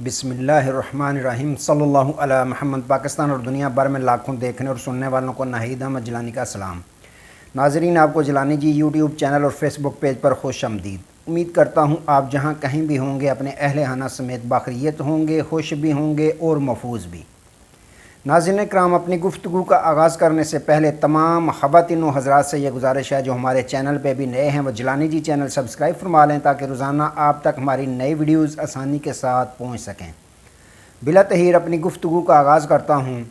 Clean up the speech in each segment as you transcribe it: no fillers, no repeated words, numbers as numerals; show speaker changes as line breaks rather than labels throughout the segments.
بسم اللہ الرحمن الرحیم صلی اللہ علیہ محمد۔ پاکستان اور دنیا بھر میں لاکھوں دیکھنے اور سننے والوں کو ناہید احمد جیلانی کا سلام۔ ناظرین، آپ کو جیلانی جی یوٹیوب چینل اور فیس بک پیج پر خوش آمدید۔ امید کرتا ہوں آپ جہاں کہیں بھی ہوں گے اپنے اہل خانہ سمیت باخیریت ہوں گے، خوش بھی ہوں گے اور محفوظ بھی۔ ناظرین کرام، اپنی گفتگو کا آغاز کرنے سے پہلے تمام خواتین و حضرات سے یہ گزارش ہے جو ہمارے چینل پہ بھی نئے ہیں وہ جیلانی جی چینل سبسکرائب فرما لیں تاکہ روزانہ آپ تک ہماری نئی ویڈیوز آسانی کے ساتھ پہنچ سکیں۔ بلا تحیر اپنی گفتگو کا آغاز کرتا ہوں۔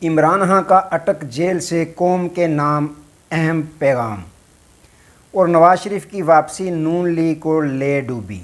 عمران خان کا اٹک جیل سے قوم کے نام اہم پیغام، اور نواز شریف کی واپسی نون لیگ کو لے ڈوبی۔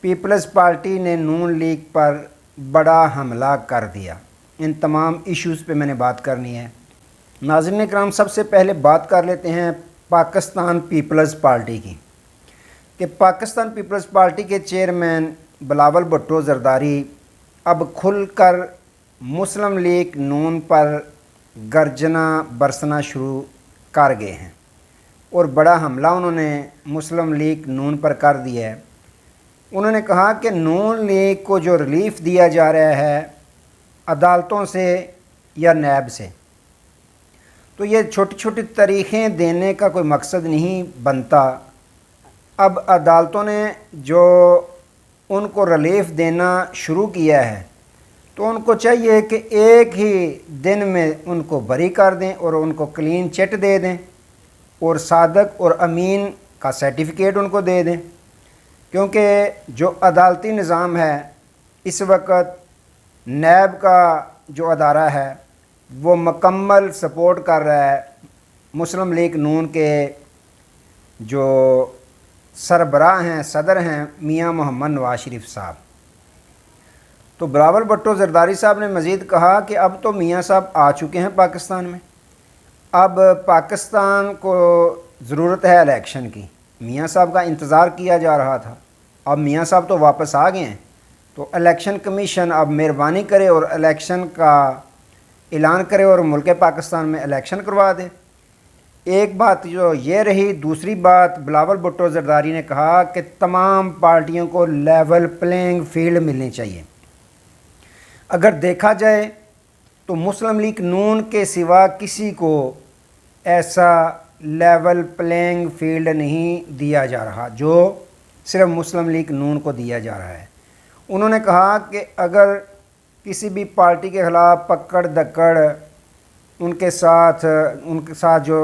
پیپلز پارٹی نے نون لیگ پر بڑا حملہ کر دیا۔ ان تمام ایشوز پہ میں نے بات کرنی ہے۔ ناظرین کرام، سب سے پہلے بات کر لیتے ہیں پاکستان پیپلز پارٹی کی، کہ پاکستان پیپلز پارٹی کے چیئرمین بلاول بھٹو زرداری اب کھل کر مسلم لیگ نون پر گرجنا برسنا شروع کر گئے ہیں، اور بڑا حملہ انہوں نے مسلم لیگ نون پر کر دیا ہے۔ انہوں نے کہا کہ نون لیگ کو جو ریلیف دیا جا رہا ہے عدالتوں سے یا نیب سے، تو یہ چھوٹی چھوٹی تاریخیں دینے کا کوئی مقصد نہیں بنتا۔ اب عدالتوں نے جو ان کو ریلیف دینا شروع کیا ہے تو ان کو چاہیے کہ ایک ہی دن میں ان کو بری کر دیں اور ان کو کلین چٹ دے دیں اور صادق اور امین کا سرٹیفکیٹ ان کو دے دیں، کیونکہ جو عدالتی نظام ہے اس وقت نیب کا جو ادارہ ہے وہ مکمل سپورٹ کر رہا ہے مسلم لیگ نون کے جو سربراہ ہیں، صدر ہیں میاں محمد نواز شریف صاحب۔ تو بلاول بھٹو زرداری صاحب نے مزید کہا کہ اب تو میاں صاحب آ چکے ہیں پاکستان میں، اب پاکستان کو ضرورت ہے الیکشن کی۔ میاں صاحب کا انتظار کیا جا رہا تھا، اب میاں صاحب تو واپس آ گئے ہیں، تو الیکشن کمیشن اب مہربانی کرے اور الیکشن کا اعلان کرے اور ملک پاکستان میں الیکشن کروا دے۔ ایک بات جو یہ رہی، دوسری بات بلاول بھٹو زرداری نے کہا کہ تمام پارٹیوں کو لیول پلینگ فیلڈ ملنی چاہیے۔ اگر دیکھا جائے تو مسلم لیگ نون کے سوا کسی کو ایسا لیول پلینگ فیلڈ نہیں دیا جا رہا جو صرف مسلم لیگ نون کو دیا جا رہا ہے۔ انہوں نے کہا کہ اگر کسی بھی پارٹی کے خلاف پکڑ دکڑ ان کے ساتھ جو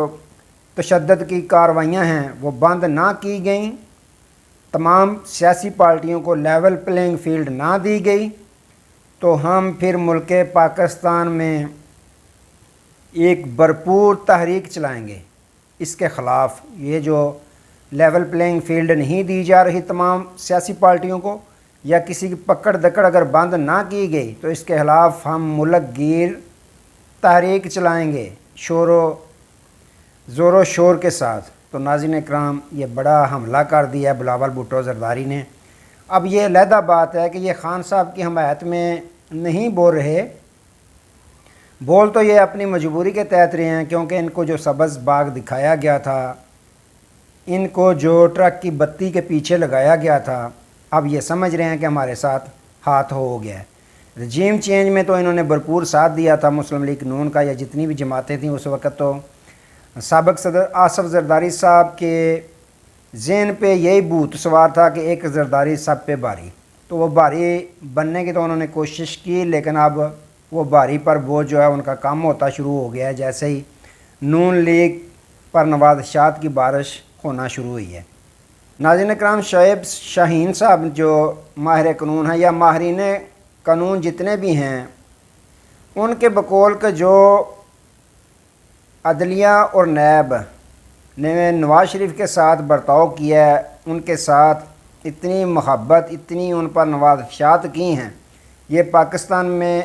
تشدد کی کارروائیاں ہیں وہ بند نہ کی گئیں، تمام سیاسی پارٹیوں کو لیول پلینگ فیلڈ نہ دی گئی، تو ہم پھر ملک پاکستان میں ایک بھرپور تحریک چلائیں گے اس کے خلاف۔ یہ جو لیول پلینگ فیلڈ نہیں دی جا رہی تمام سیاسی پارٹیوں کو، یا کسی کی پکڑ دکڑ اگر بند نہ کی گئی، تو اس کے خلاف ہم ملک گیر تحریک چلائیں گے زور و شور کے ساتھ۔ تو ناظرین اکرام، یہ بڑا حملہ کر دیا ہے بلاول بھٹو زرداری نے۔ اب یہ علیحدہ بات ہے کہ یہ خان صاحب کی حمایت میں نہیں بول رہے، بول تو یہ اپنی مجبوری کے تحت رہے ہیں، کیونکہ ان کو جو سبز باغ دکھایا گیا تھا، ان کو جو ٹرک کی بتی کے پیچھے لگایا گیا تھا، اب یہ سمجھ رہے ہیں کہ ہمارے ساتھ ہاتھ ہو گیا ہے۔ رجیم چینج میں تو انہوں نے بھرپور ساتھ دیا تھا مسلم لیگ نون کا، یا جتنی بھی جماعتیں تھیں اس وقت، تو سابق صدر آصف زرداری صاحب کے ذہن پہ یہی بھوت سوار تھا کہ ایک زرداری سب پہ بھاری، تو وہ بھاری بننے کی تو انہوں نے کوشش کی، لیکن اب وہ بھاری پر بوجھ جو ہے ان کا کم ہوتا شروع ہو گیا ہے، جیسے ہی نون لیگ پر نوازشات کی بارش ہونا شروع ہوئی ہے۔ ناظرین کرام، شعیب شاہین صاحب جو ماہر قانون ہیں یا ماہرین قانون جتنے بھی ہیں، ان کے بقول کہ جو عدلیہ اور نیب نے نواز شریف کے ساتھ برتاؤ کیا ہے، ان کے ساتھ اتنی محبت، اتنی ان پر نوازشات کی ہیں، یہ پاکستان میں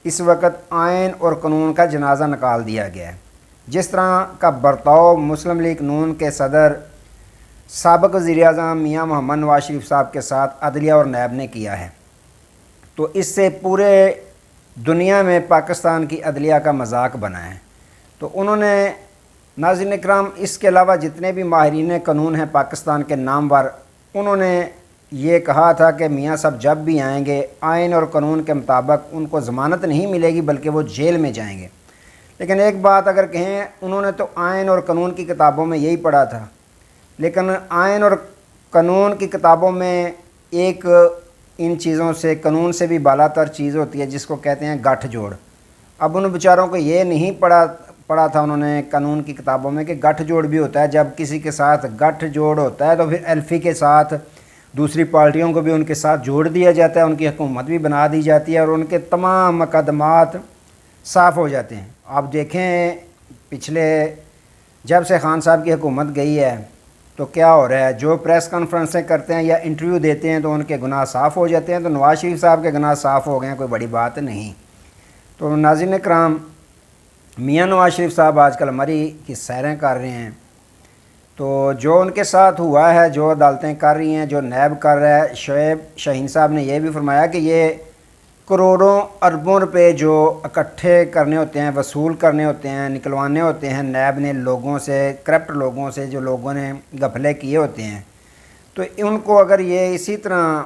اس وقت آئین اور قانون کا جنازہ نکال دیا گیا ہے۔ جس طرح کا برتاؤ مسلم لیگ نون کے صدر سابق وزیر اعظم میاں محمد نواز شریف صاحب کے ساتھ عدلیہ اور نیب نے کیا ہے، تو اس سے پورے دنیا میں پاکستان کی عدلیہ کا مذاق بنا ہے۔ تو انہوں نے ناظرین اکرام اس کے علاوہ جتنے بھی ماہرین قانون ہیں پاکستان کے نامور، انہوں نے یہ کہا تھا کہ میاں صاحب جب بھی آئیں گے آئین اور قانون کے مطابق ان کو ضمانت نہیں ملے گی بلکہ وہ جیل میں جائیں گے۔ لیکن ایک بات اگر کہیں، انہوں نے تو آئین اور قانون کی کتابوں میں یہی پڑھا تھا، لیکن آئین اور قانون کی کتابوں میں ایک ان چیزوں سے، قانون سے بھی بالا تر چیز ہوتی ہے جس کو کہتے ہیں گٹھ جوڑ۔ اب ان بیچاروں کو یہ نہیں پڑھا تھا انہوں نے قانون کی کتابوں میں کہ گٹھ جوڑ بھی ہوتا ہے۔ جب کسی کے ساتھ گٹھ جوڑ ہوتا ہے تو پھر ایلفی کے ساتھ دوسری پارٹیوں کو بھی ان کے ساتھ جوڑ دیا جاتا ہے، ان کی حکومت بھی بنا دی جاتی ہے اور ان کے تمام مقدمات صاف ہو جاتے ہیں۔ آپ دیکھیں پچھلے جب سے خان صاحب کی حکومت گئی ہے تو کیا ہو رہا ہے، جو پریس کانفرنسیں کرتے ہیں یا انٹرویو دیتے ہیں تو ان کے گناہ صاف ہو جاتے ہیں۔ تو نواز شریف صاحب کے گناہ صاف ہو گئے ہیں، کوئی بڑی بات نہیں۔ تو ناظرین کرام، میاں نواز شریف صاحب آج کل مری کی سیریں کر رہے ہیں، تو جو ان کے ساتھ ہوا ہے، جو عدالتیں کر رہی ہیں، جو نیب کر رہا ہے، شعیب شاہین صاحب نے یہ بھی فرمایا کہ یہ کروڑوں اربوں روپے جو اکٹھے کرنے ہوتے ہیں، وصول کرنے ہوتے ہیں، نکلوانے ہوتے ہیں نیب نے لوگوں سے، کرپٹ لوگوں سے، جو لوگوں نے گھپلے کیے ہوتے ہیں، تو ان کو اگر یہ اسی طرح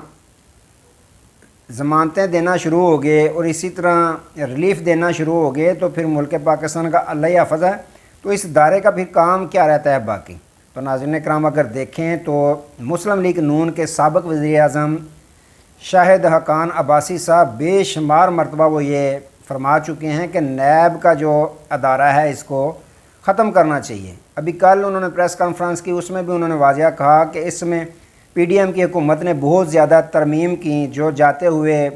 ضمانتیں دینا شروع ہو گئے اور اسی طرح ریلیف دینا شروع ہو گئے تو پھر ملک پاکستان کا اللہ حافظ ہے، تو اس ادارے کا پھر کام کیا رہتا ہے باقی۔ تو ناظرین کرام، اگر دیکھیں تو مسلم لیگ نون کے سابق وزیر اعظم شاہد حقان عباسی صاحب بے شمار مرتبہ وہ یہ فرما چکے ہیں کہ نیب کا جو ادارہ ہے اس کو ختم کرنا چاہیے۔ ابھی کل انہوں نے پریس کانفرنس کی، اس میں بھی انہوں نے واضح کہا کہ اس میں پی ڈی ایم کی حکومت نے بہت زیادہ ترمیم کی، جو جاتے ہوئے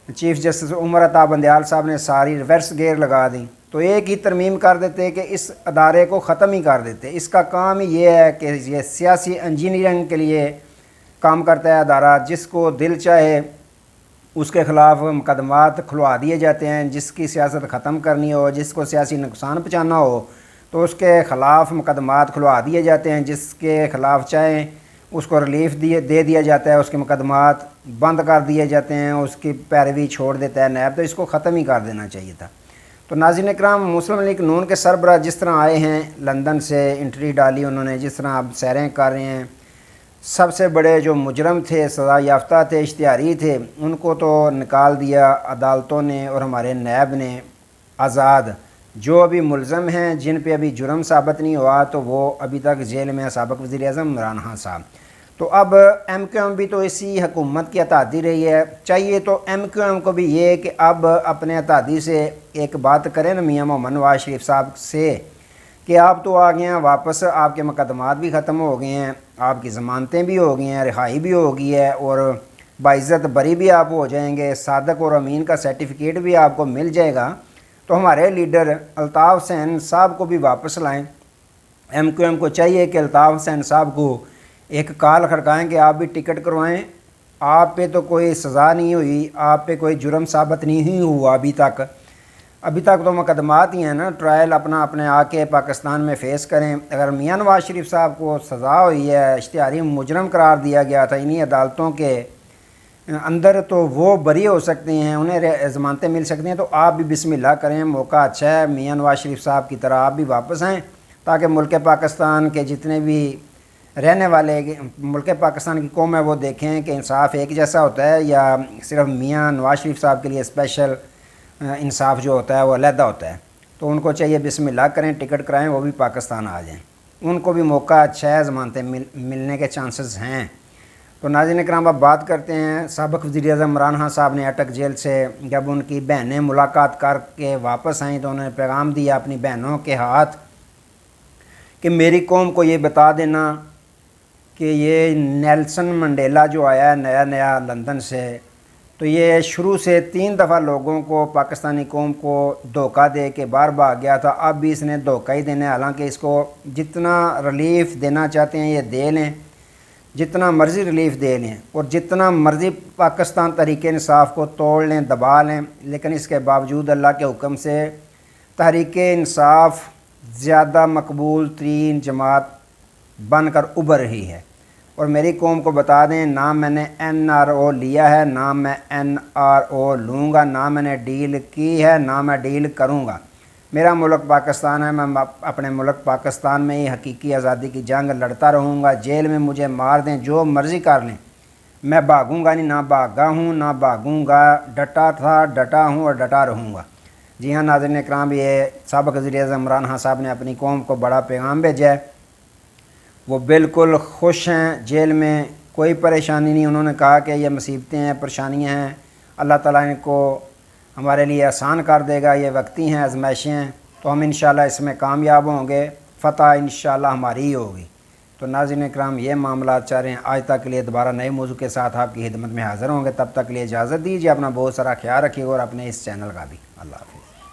چیف جسٹس عمر عطا بندیال صاحب نے ساری ریورس گیئر لگا دی، تو ایک ہی ترمیم کر دیتے کہ اس ادارے کو ختم ہی کر دیتے۔ اس کا کام ہی یہ ہے کہ یہ سیاسی انجینئرنگ کے لیے کام کرتا ہے ادارہ، جس کو دل چاہے اس کے خلاف مقدمات کھلوا دیے جاتے ہیں، جس کی سیاست ختم کرنی ہو، جس کو سیاسی نقصان پہنچانا ہو تو اس کے خلاف مقدمات کھلوا دیے جاتے ہیں، جس کے خلاف چاہیں اس کو ریلیف دے دیا جاتا ہے، اس کے مقدمات بند کر دیے جاتے ہیں، اس کی پیروی چھوڑ دیتا ہے نیب۔ تو اس کو ختم ہی کر دینا چاہیے تھا۔ تو ناظرین اکرام، مسلم لیگ نون کے سربراہ جس طرح آئے ہیں لندن سے، انٹری ڈالی انہوں نے، جس طرح اب سیریں کر رہے ہیں، سب سے بڑے جو مجرم تھے، سزا یافتہ تھے، اشتہاری تھے، ان کو تو نکال دیا عدالتوں نے اور ہمارے نیب نے آزاد۔ جو ابھی ملزم ہیں، جن پہ ابھی جرم ثابت نہیں ہوا، تو وہ ابھی تک جیل میں سابق وزیر اعظم عمران خان صاحب۔ تو اب ایم کیو ایم بھی تو اسی حکومت کی اتحادی رہی ہے، چاہیے تو ایم کیو ایم کو بھی یہ کہ اب اپنے اتحادی سے ایک بات کریں نا میاں محمد نواز شریف صاحب سے کہ آپ تو آ گئے ہیں واپس، آپ کے مقدمات بھی ختم ہو گئے ہیں، آپ کی ضمانتیں بھی ہو گئی ہیں، رہائی بھی ہو گئی ہے اور باعزت بری بھی آپ ہو جائیں گے، صادق اور امین کا سرٹیفکیٹ بھی آپ کو مل جائے گا، تو ہمارے لیڈر الطاف حسین صاحب کو بھی واپس لائیں۔ ایم کیو ایم کو چاہیے کہ الطاف حسین صاحب کو ایک کال کھڑکائیں کہ آپ بھی ٹکٹ کروائیں، آپ پہ تو کوئی سزا نہیں ہوئی، آپ پہ کوئی جرم ثابت نہیں ہوا ابھی تک تو مقدمات ہی ہیں نا، ٹرائل اپنے آ کے پاکستان میں فیس کریں۔ اگر میاں نواز شریف صاحب کو سزا ہوئی ہے، اشتہاری مجرم قرار دیا گیا تھا انہی عدالتوں کے اندر، تو وہ بری ہو سکتے ہیں، انہیں ضمانتیں مل سکتی ہیں۔ تو آپ بھی بسم اللہ کریں، موقع اچھا ہے، میاں نواز شریف صاحب کی طرح آپ بھی واپس آئیں تاکہ ملک پاکستان کے جتنے بھی رہنے والے ملک پاکستان کی قوم ہے وہ دیکھیں کہ انصاف ایک جیسا ہوتا ہے یا صرف میاں نواز شریف صاحب کے لیے اسپیشل انصاف جو ہوتا ہے وہ علیحدہ ہوتا ہے۔ تو ان کو چاہیے بسم اللہ کریں، ٹکٹ کرائیں، وہ بھی پاکستان آ جائیں، ان کو بھی موقع اچھا ہے، ضمانتیں ملنے کے چانسز ہیں۔ تو ناظرین کرام، اب بات کرتے ہیں سابق وزیر اعظم عمران خان صاحب نے اٹک جیل سے جب ان کی بہنیں ملاقات کر کے واپس آئیں تو انہوں نے پیغام دیا اپنی بہنوں کے ہاتھ کہ میری قوم کو یہ بتا دینا کہ یہ نیلسن منڈیلا جو آیا ہے نیا لندن سے، تو یہ شروع سے 3 دفعہ لوگوں کو، پاکستانی قوم کو دھوکہ دے کے باہر بھاگ گیا تھا، اب بھی اس نے دھوکہ ہی دینا ہے۔ حالانکہ اس کو جتنا ریلیف دینا چاہتے ہیں یہ دے لیں، جتنا مرضی ریلیف دے لیں اور جتنا مرضی پاکستان تحریک انصاف کو توڑ لیں، دبا لیں، لیکن اس کے باوجود اللہ کے حکم سے تحریک انصاف زیادہ مقبول ترین جماعت بن کر ابھر رہی ہے۔ اور میری قوم کو بتا دیں، نہ میں نے این آر او لیا ہے، نہ میں این آر او لوں گا، نہ میں نے ڈیل کی ہے، نہ میں ڈیل کروں گا۔ میرا ملک پاکستان ہے، میں اپنے ملک پاکستان میں ہی حقیقی آزادی کی جنگ لڑتا رہوں گا، جیل میں مجھے مار دیں، جو مرضی کر لیں، میں بھاگوں گا نہیں، نہ بھاگا ہوں نہ بھاگوں گا، ڈٹا تھا ڈٹا ہوں اور ڈٹا رہوں گا۔ جی ہاں ناظرین اکرام، یہ سابق وزیر اعظم عمران خان صاحب نے اپنی قوم کو بڑا پیغام بھیجا ہے۔ وہ بالکل خوش ہیں، جیل میں کوئی پریشانی نہیں۔ انہوں نے کہا کہ یہ مصیبتیں ہیں، پریشانیاں ہیں، اللہ تعالیٰ ان کو ہمارے لیے آسان کر دے گا، یہ وقتی ہیں، آزمائشیں ہیں، تو ہم انشاءاللہ اس میں کامیاب ہوں گے، فتح انشاءاللہ ہماری ہی ہوگی۔ تو ناظرین اکرام، یہ معاملات چاہ رہے ہیں۔ آج تک کے لیے دوبارہ نئے موضوع کے ساتھ آپ کی خدمت میں حاضر ہوں گے، تب تک کے لیے اجازت دیجیے، اپنا بہت سارا خیال رکھیے گا اور اپنے اس چینل کا بھی۔ اللہ حافظ۔